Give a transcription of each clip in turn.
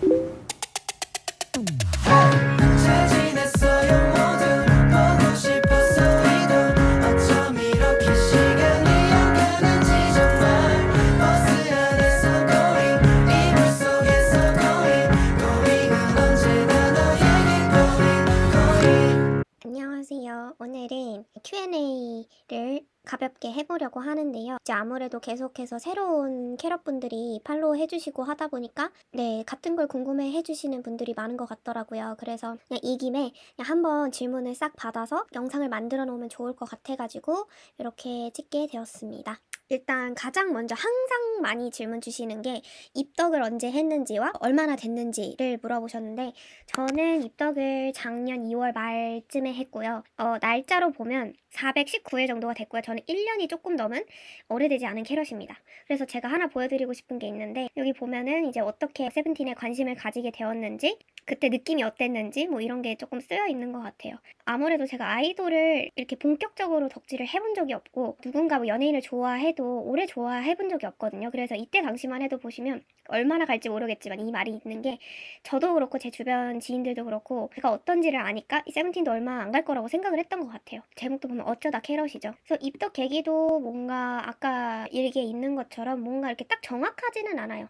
잘 지냈어요 모두 보고 싶었어 이도 어쩜 이렇게 시간이 안 가는지 정말 버스 안에서 going 이불 속에서 going은 언제나 너에게 going 안녕하세요. 오늘은 Q&A를 가볍게 해보려고 하는데요. 이제 아무래도 계속해서 새로운 캐럿분들이 팔로우 해주시고 하다 보니까 같은 걸 궁금해 해주시는 분들이 많은 것 같더라고요. 그래서 그냥 이 김에 그냥 한번 질문을 싹 받아서 영상을 만들어 놓으면 좋을 것 같아가지고 이렇게 찍게 되었습니다. 일단 가장 먼저 항상 많이 질문 주시는 게 입덕을 언제 했는지와 얼마나 됐는지를 물어보셨는데, 저는 입덕을 작년 2월 말쯤에 했고요. 날짜로 보면 419일 정도가 됐고요. 저는 1년이 조금 넘은 오래되지 않은 캐럿입니다. 그래서 제가 하나 보여드리고 싶은 게 있는데, 여기 보면은 이제 어떻게 세븐틴에 관심을 가지게 되었는지, 그때 느낌이 어땠는지 뭐 이런 게 조금 쓰여 있는 것 같아요. 아무래도 제가 아이돌을 이렇게 본격적으로 덕질을 해본 적이 없고, 누군가 뭐 연예인을 좋아해도 오래 좋아해본 적이 없거든요. 그래서 이때 당시만 해도 보시면 얼마나 갈지 모르겠지만 이 말이 있는 게, 저도 그렇고 제 주변 지인들도 그렇고 제가 어떤지를 아니까 이 세븐틴도 얼마 안 갈 거라고 생각을 했던 것 같아요. 제목도 보면 어쩌다 캐럿이죠. 그래서 입덕 계기도 뭔가 아까 일기에 있는 것처럼 뭔가 이렇게 딱 정확하지는 않아요.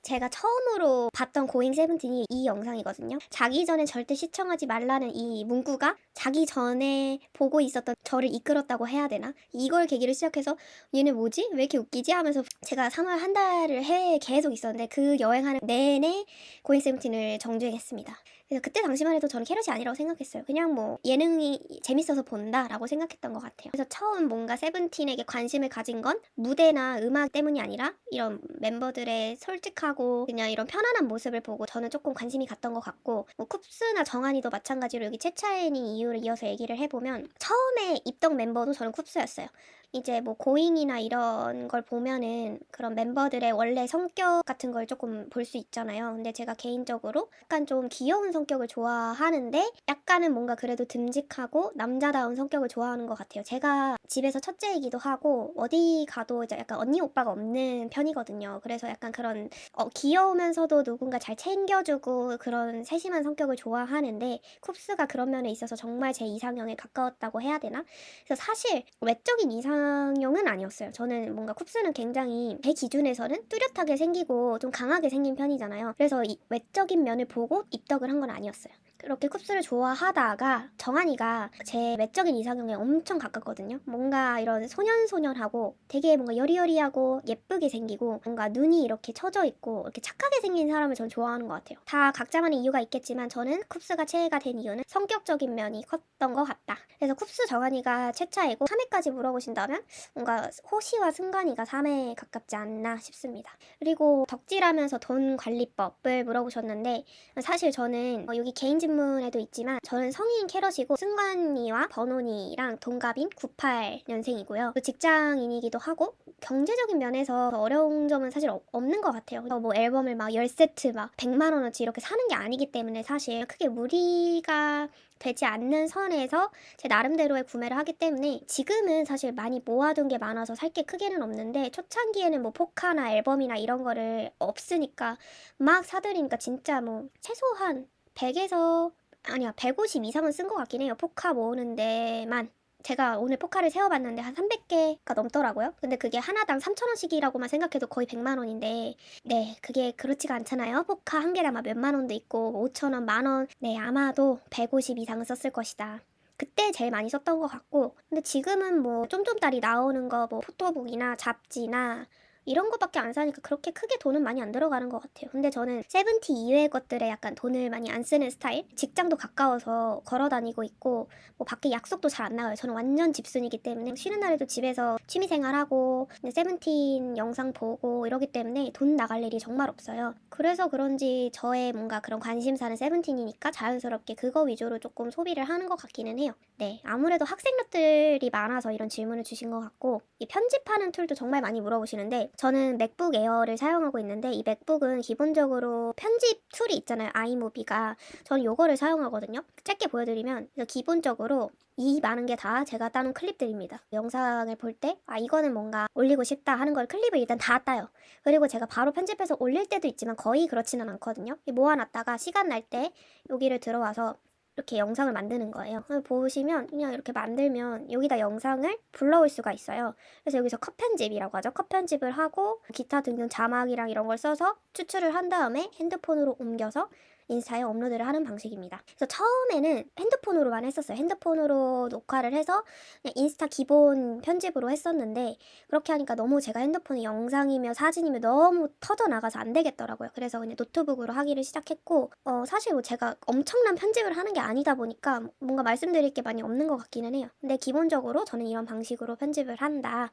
제가 처음으로 봤던 고잉 세븐틴이 이 영상이거든요. 자기 전에 절대 시청하지 말라는 이 문구가 자기 전에 보고 있었던 저를 이끌었다고 해야 되나? 이걸 계기로 시작해서 얘네 뭐지? 왜 이렇게 웃기지? 하면서 제가 3월 한 달을 해외에 계속 있었는데 그 여행하는 내내 고잉 세븐틴을 정주행했습니다. 그래서 그때 당시만 해도 저는 캐럿이 아니라고 생각했어요. 그냥 뭐 예능이 재밌어서 본다라고 생각했던 것 같아요. 그래서 처음 뭔가 세븐틴에게 관심을 가진 건 무대나 음악 때문이 아니라 이런 멤버들의 솔직하고 그냥 이런 편안한 모습을 보고 저는 조금 관심이 갔던 것 같고, 뭐 쿱스나 정한이도 마찬가지로 여기 채차인이 이유를 이어서 얘기를 해보면 처음에 입덕 멤버도 저는 쿱스였어요. 이제 뭐 고잉이나 이런 걸 보면은 그런 멤버들의 원래 성격 같은 걸 조금 볼 수 있잖아요. 근데 제가 개인적으로 약간 좀 귀여운 성격을 좋아하는데 약간은 뭔가 그래도 듬직하고 남자다운 성격을 좋아하는 것 같아요. 제가 집에서 첫째이기도 하고 어디 가도 이제 약간 언니 오빠가 없는 편이거든요. 그래서 약간 그런 귀여우면서도 누군가 잘 챙겨주고 그런 세심한 성격을 좋아하는데, 쿱스가 그런 면에 있어서 정말 제 이상형에 가까웠다고 해야 되나? 그래서 사실 외적인 이상형은 아니었어요. 저는 뭔가 쿱스는 굉장히 제 기준에서는 뚜렷하게 생기고 좀 강하게 생긴 편이잖아요. 그래서 이 외적인 면을 보고 입덕을 한 건 아니었어요. 그렇게 쿱스를 좋아하다가 정한이가 제 외적인 이상형에 엄청 가깝거든요. 뭔가 이런 소년소년하고 되게 뭔가 여리여리하고 예쁘게 생기고 뭔가 눈이 이렇게 처져 있고 이렇게 착하게 생긴 사람을 전 좋아하는 것 같아요. 다 각자만의 이유가 있겠지만 저는 쿱스가 최애가 된 이유는 성격적인 면이 컸던 것 같다. 그래서 쿱스 정한이가 최차이고 3회까지 물어보신다면 뭔가 호시와 승관이가 3회 가깝지 않나 싶습니다. 그리고 덕질하면서 돈 관리법을 물어보셨는데, 사실 저는 여기 개인 질문에도 있지만 저는 성인 캐럿이고 승관이와 버논이랑 동갑인 98년생이고요. 직장인이기도 하고 경제적인 면에서 어려운 점은 사실 없는 것 같아요. 뭐 앨범을 막 10세트 막 100만 원어치 이렇게 사는 게 아니기 때문에 사실 크게 무리가 되지 않는 선에서 제 나름대로의 구매를 하기 때문에 지금은 사실 많이 모아둔 게 많아서 살 게 크게는 없는데, 초창기에는 뭐 포카나 앨범이나 이런 거를 없으니까 막 사들이니까 진짜 뭐 최소한 100에서 아니야 150 이상은 쓴 것 같긴 해요. 포카 모으는 데만. 제가 오늘 포카를 세어봤는데 한 300개가 넘더라고요. 근데 그게 하나당 3,000원씩이라고만 생각해도 거의 100만 원인데, 네, 그게 그렇지가 않잖아요. 포카 한 개당 막 몇만 원도 있고 5,000원, 만원. 네, 아마도 150 이상은 썼을 것이다. 그때 제일 많이 썼던 것 같고, 근데 지금은 뭐 쫌쫌따리 나오는 거 뭐 포토북이나 잡지나 이런 거밖에 안 사니까 그렇게 크게 돈은 많이 안 들어가는 것 같아요. 근데 저는 세븐티 이외의 것들에 약간 돈을 많이 안 쓰는 스타일? 직장도 가까워서 걸어 다니고 있고 뭐 밖에 약속도 잘 안 나가요. 저는 완전 집순이기 때문에 쉬는 날에도 집에서 취미생활하고 세븐틴 영상 보고 이러기 때문에 돈 나갈 일이 정말 없어요. 그래서 그런지 저의 뭔가 그런 관심사는 세븐틴이니까 자연스럽게 그거 위주로 조금 소비를 하는 것 같기는 해요. 네, 아무래도 학생력들이 많아서 이런 질문을 주신 것 같고, 이 편집하는 툴도 정말 많이 물어보시는데 저는 맥북 에어를 사용하고 있는데 이 맥북은 기본적으로 편집 툴이 있잖아요. 아이무비가. 저는 요거를 사용하거든요. 짧게 보여드리면 그래서 기본적으로 이 많은 게 다 제가 따놓은 클립들입니다. 영상을 볼 때 이거는 뭔가 올리고 싶다 하는 걸 클립을 일단 다 따요. 그리고 제가 바로 편집해서 올릴 때도 있지만 거의 그렇지는 않거든요. 모아놨다가 시간 날 때 여기를 들어와서 이렇게 영상을 만드는 거예요. 보시면 그냥 이렇게 만들면 여기다 영상을 불러올 수가 있어요. 그래서 여기서 컷 편집이라고 하죠. 컷 편집을 하고 기타 등등 자막이랑 이런 걸 써서 추출을 한 다음에 핸드폰으로 옮겨서 인스타에 업로드를 하는 방식입니다. 그래서 처음에는 핸드폰으로만 했었어요. 핸드폰으로 녹화를 해서 그냥 인스타 기본 편집으로 했었는데 그렇게 하니까 너무 제가 핸드폰이 영상이며 사진이며 너무 터져나가서 안 되겠더라고요. 그래서 그냥 노트북으로 하기를 시작했고 사실 뭐 제가 엄청난 편집을 하는 게 아니다 보니까 뭔가 말씀드릴 게 많이 없는 것 같기는 해요. 근데 기본적으로 저는 이런 방식으로 편집을 한다를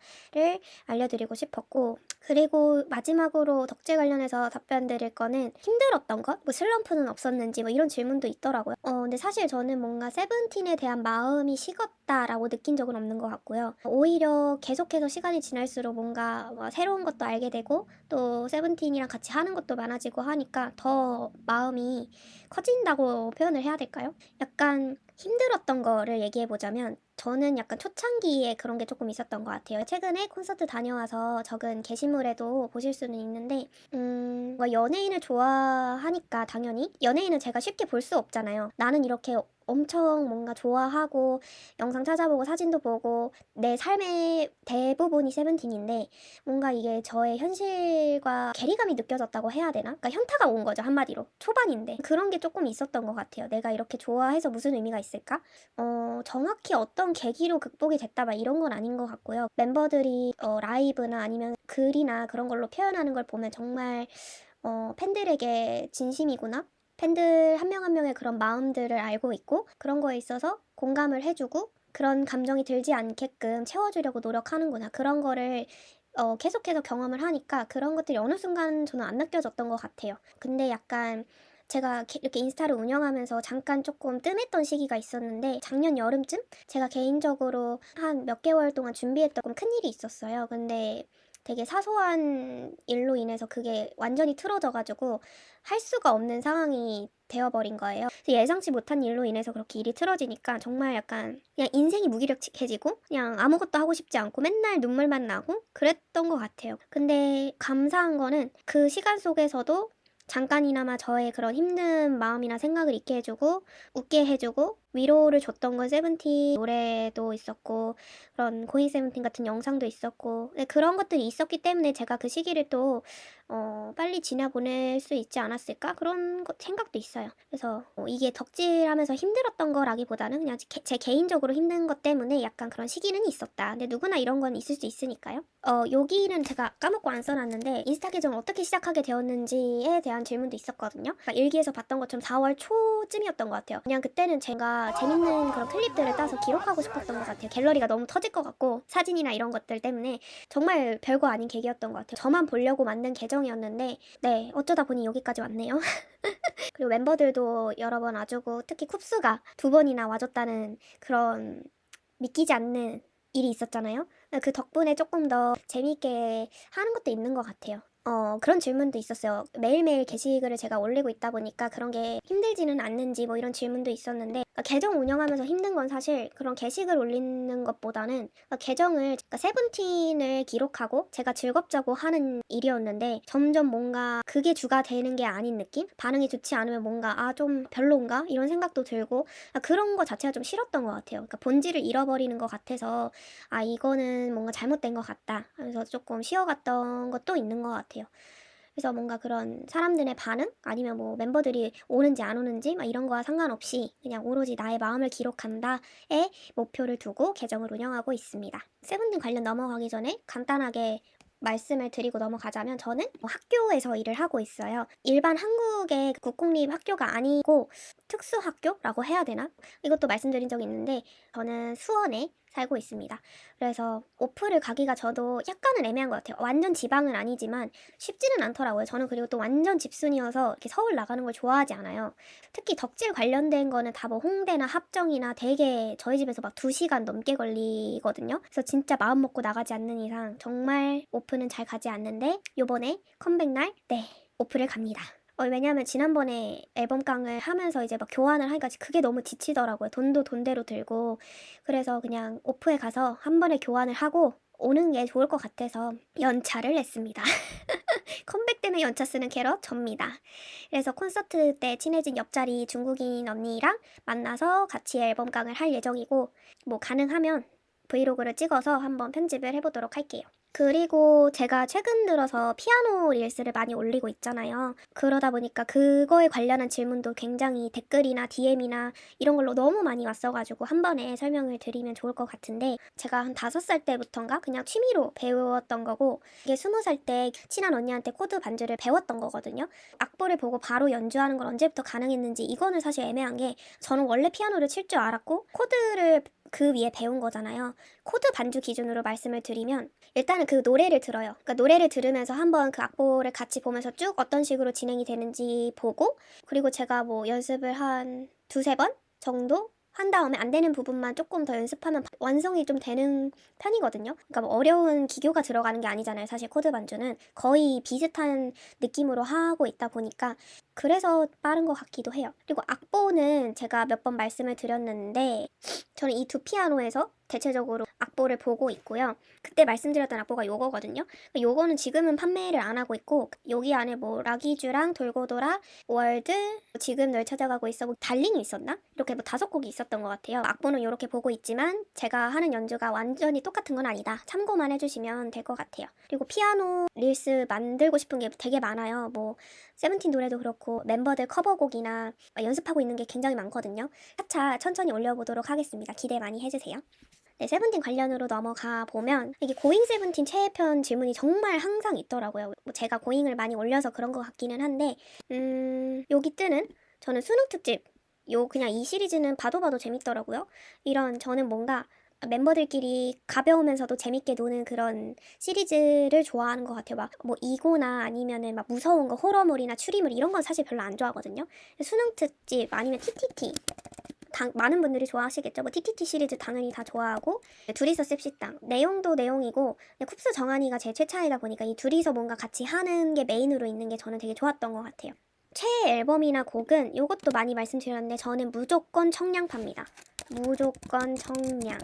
알려드리고 싶었고, 그리고 마지막으로 덕질 관련해서 답변 드릴 거는 힘들었던 것? 뭐 슬럼프는 없었는지 뭐 이런 질문도 있더라고요. 근데 사실 저는 뭔가 세븐틴에 대한 마음이 식었다라고 느낀 적은 없는 것 같고요. 오히려 계속해서 시간이 지날수록 뭔가 새로운 것도 알게 되고 또 세븐틴이랑 같이 하는 것도 많아지고 하니까 더 마음이 커진다고 표현을 해야 될까요? 약간 힘들었던 거를 얘기해보자면 저는 약간 초창기에 그런 게 조금 있었던 것 같아요. 최근에 콘서트 다녀와서 적은 게시물에도 보실 수는 있는데 뭔가 연예인을 좋아하니까 당연히 연예인은 제가 쉽게 볼 수 없잖아요. 나는 이렇게 엄청 뭔가 좋아하고 영상 찾아보고 사진도 보고 내 삶의 대부분이 세븐틴인데 뭔가 이게 저의 현실과 괴리감이 느껴졌다고 해야 되나? 그러니까 현타가 온 거죠, 한마디로. 초반인데 그런 게 조금 있었던 것 같아요. 내가 이렇게 좋아해서 무슨 의미가 있을까? 정확히 어떤 계기로 극복이 됐다 막 이런 건 아닌 것 같고요. 멤버들이 라이브나 아니면 글이나 그런 걸로 표현하는 걸 보면 정말 팬들에게 진심이구나. 팬들 한 명 한 명의 그런 마음들을 알고 있고 그런 거에 있어서 공감을 해주고 그런 감정이 들지 않게끔 채워주려고 노력하는구나. 그런 거를 계속해서 경험을 하니까 그런 것들이 어느 순간 저는 안 느껴졌던 것 같아요. 근데 약간 제가 이렇게 인스타를 운영하면서 잠깐 조금 뜸했던 시기가 있었는데 작년 여름쯤 제가 개인적으로 한 몇 개월 동안 준비했던 큰일이 있었어요. 근데 되게 사소한 일로 인해서 그게 완전히 틀어져가지고 할 수가 없는 상황이 되어버린 거예요. 그래서 예상치 못한 일로 인해서 그렇게 일이 틀어지니까 정말 약간 그냥 인생이 무기력해지고 그냥 아무것도 하고 싶지 않고 맨날 눈물만 나고 그랬던 것 같아요. 근데 감사한 거는 그 시간 속에서도 잠깐이나마 저의 그런 힘든 마음이나 생각을 잊게 해주고 웃게 해주고 위로를 줬던 건 세븐틴 노래도 있었고 그런 고잉 세븐틴 같은 영상도 있었고 그런 것들이 있었기 때문에 제가 그 시기를 또 빨리 지나보낼 수 있지 않았을까? 그런 생각도 있어요. 그래서 이게 덕질하면서 힘들었던 거라기보다는 그냥 제 개인적으로 힘든 것 때문에 약간 그런 시기는 있었다. 근데 누구나 이런 건 있을 수 있으니까요. 여기는 제가 까먹고 안 써놨는데 인스타 계정을 어떻게 시작하게 되었는지에 대한 질문도 있었거든요. 그러니까 일기에서 봤던 것처럼 4월 초쯤이었던 것 같아요. 그냥 그때는 제가 재밌는 그런 클립들을 따서 기록하고 싶었던 것 같아요. 갤러리가 너무 터질 것 같고 사진이나 이런 것들 때문에 정말 별거 아닌 계기였던 것 같아요. 저만 보려고 만든 계정이었는데 네, 어쩌다 보니 여기까지 왔네요. 그리고 멤버들도 여러 번 와주고 특히 쿱스가 2번이나 와줬다는 그런 믿기지 않는 일이 있었잖아요. 그 덕분에 조금 더 재미있게 하는 것도 있는 것 같아요. 그런 질문도 있었어요. 매일매일 게시글을 제가 올리고 있다 보니까 그런 게 힘들지는 않는지 뭐 이런 질문도 있었는데 계정 운영하면서 힘든 건 사실 그런 게시글 올리는 것보다는 계정을 세븐틴을 기록하고 제가 즐겁자고 하는 일이었는데 점점 뭔가 그게 주가 되는 게 아닌 느낌? 반응이 좋지 않으면 뭔가 좀 별론가? 이런 생각도 들고 그런 거 자체가 좀 싫었던 것 같아요. 그러니까 본질을 잃어버리는 것 같아서 이거는 뭔가 잘못된 것 같다 하면서 조금 쉬어갔던 것도 있는 것 같아요. 그래서 뭔가 그런 사람들의 반응 아니면 뭐 멤버들이 오는지 안 오는지 막 이런 거와 상관없이 그냥 오로지 나의 마음을 기록한다에 목표를 두고 계정을 운영하고 있습니다. 세븐틴 관련 넘어가기 전에 간단하게 말씀을 드리고 넘어가자면 저는 학교에서 일을 하고 있어요. 일반 한국의 국공립 학교가 아니고 특수학교라고 해야 되나? 이것도 말씀드린 적이 있는데 저는 수원에 살고 있습니다. 그래서 오프를 가기가 저도 약간은 애매한 것 같아요. 완전 지방은 아니지만 쉽지는 않더라고요. 저는 그리고 또 완전 집순이어서 이렇게 서울 나가는 걸 좋아하지 않아요. 특히 덕질 관련된 거는 다 뭐 홍대나 합정이나 되게 저희 집에서 막 2시간 넘게 걸리거든요. 그래서 진짜 마음 먹고 나가지 않는 이상 정말 오프는 잘 가지 않는데 요번에 컴백날 네 오프를 갑니다. 왜냐하면 지난번에 앨범깡을 하면서 이제 막 교환을 하니까 그게 너무 지치더라고요. 돈도 돈대로 들고. 그래서 그냥 오프에 가서 한 번에 교환을 하고 오는 게 좋을 것 같아서 연차를 냈습니다. 컴백 때문에 연차 쓰는 캐럿 접니다. 그래서 콘서트 때 친해진 옆자리 중국인 언니랑 만나서 같이 앨범깡을 할 예정이고 뭐 가능하면 브이로그를 찍어서 한번 편집을 해보도록 할게요. 그리고 제가 최근 들어서 피아노 릴스를 많이 올리고 있잖아요. 그러다 보니까 그거에 관련한 질문도 굉장히 댓글이나 DM이나 이런 걸로 너무 많이 왔어가지고 한 번에 설명을 드리면 좋을 것 같은데 제가 한 5살 때부터인가 그냥 취미로 배웠던 거고 이게 20살 때 친한 언니한테 코드 반주를 배웠던 거거든요. 악보를 보고 바로 연주하는 건 언제부터 가능했는지 이거는 사실 애매한 게 저는 원래 피아노를 칠 줄 알았고 코드를 그 위에 배운 거잖아요. 코드 반주 기준으로 말씀을 드리면 일단은 그 노래를 들어요. 그러니까 노래를 들으면서 한번 그 악보를 같이 보면서 쭉 어떤 식으로 진행이 되는지 보고 그리고 제가 뭐 연습을 한 2-3번 정도 한 다음에 안 되는 부분만 조금 더 연습하면 완성이 좀 되는 편이거든요. 그러니까 뭐 어려운 기교가 들어가는 게 아니잖아요. 사실 코드 반주는 거의 비슷한 느낌으로 하고 있다 보니까 그래서 빠른 것 같기도 해요. 그리고 악보는 제가 몇 번 말씀을 드렸는데 저는 이 두 피아노에서 대체적으로 악보를 보고 있고요. 그때 말씀드렸던 악보가 요거거든요. 요거는 지금은 판매를 안 하고 있고 여기 안에 뭐 라기주랑 돌고 돌아, 월드, 지금 널 찾아가고 있어, 뭐 달링이 있었나? 이렇게 뭐 5곡이 있었던 것 같아요. 악보는 이렇게 보고 있지만 제가 하는 연주가 완전히 똑같은 건 아니다. 참고만 해주시면 될 것 같아요. 그리고 피아노 릴스 만들고 싶은 게 되게 많아요. 뭐 세븐틴 노래도 그렇고 멤버들 커버곡이나 연습하고 있는 게 굉장히 많거든요. 차차 천천히 올려보도록 하겠습니다. 기대 많이 해주세요. 네, 세븐틴 관련으로 넘어가 보면 이게 고잉 세븐틴 최애편 질문이 정말 항상 있더라고요. 뭐 제가 고잉을 많이 올려서 그런 것 같기는 한데 여기 뜨는 저는 수능 특집 그냥 이 시리즈는 봐도 재밌더라고요. 이런 저는 뭔가 멤버들끼리 가벼우면서도 재밌게 노는 그런 시리즈를 좋아하는 것 같아요. 막 뭐 이고나 아니면은 막 무서운 거 호러물이나 추리물 이런 건 사실 별로 안 좋아하거든요. 수능 특집 아니면 TTT 많은 분들이 좋아하시겠죠. 뭐 TTT 시리즈 당연히 다 좋아하고 둘이서 씁시당 내용도 내용이고 쿱스 정한이가 제 최차이다 보니까 이 둘이서 뭔가 같이 하는 게 메인으로 있는 게 저는 되게 좋았던 것 같아요. 최애 앨범이나 곡은 이것도 많이 말씀드렸는데 저는 무조건 청량파입니다. 무조건 청량.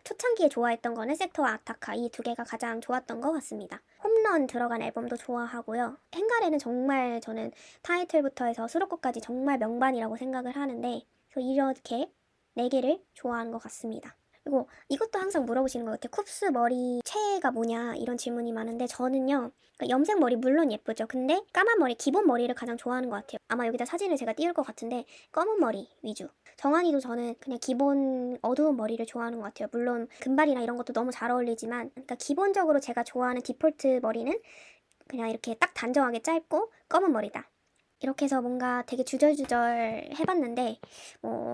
초창기에 좋아했던 거는 섹터와 아타카 이 2개가 가장 좋았던 것 같습니다. 홈런 들어간 앨범도 좋아하고요. 행가래는 정말 저는 타이틀부터 해서 수록곡까지 정말 명반이라고 생각을 하는데 그래서 이렇게 4개를 좋아하는 것 같습니다. 그리고 이것도 항상 물어보시는 것 같아요. 쿱스 머리 최애가 뭐냐 이런 질문이 많은데 저는요 그러니까 염색 머리 물론 예쁘죠. 근데 까만 머리 기본 머리를 가장 좋아하는 것 같아요. 아마 여기다 사진을 제가 띄울 것 같은데 검은 머리 위주. 정한이도 저는 그냥 기본 어두운 머리를 좋아하는 것 같아요. 물론 금발이나 이런 것도 너무 잘 어울리지만 그러니까 기본적으로 제가 좋아하는 디폴트 머리는 그냥 이렇게 딱 단정하게 짧고 검은 머리다. 이렇게 해서 뭔가 되게 주절주절 해봤는데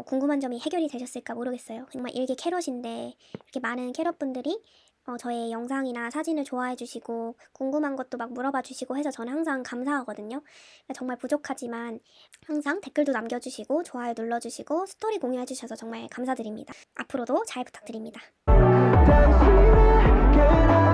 궁금한 점이 해결이 되셨을까 모르겠어요. 정말 일개 캐럿인데 이렇게 많은 캐럿분들이 저의 영상이나 사진을 좋아해 주시고 궁금한 것도 막 물어봐 주시고 해서 저는 항상 감사하거든요. 정말 부족하지만 항상 댓글도 남겨주시고 좋아요 눌러주시고 스토리 공유해 주셔서 정말 감사드립니다. 앞으로도 잘 부탁드립니다. 당신에게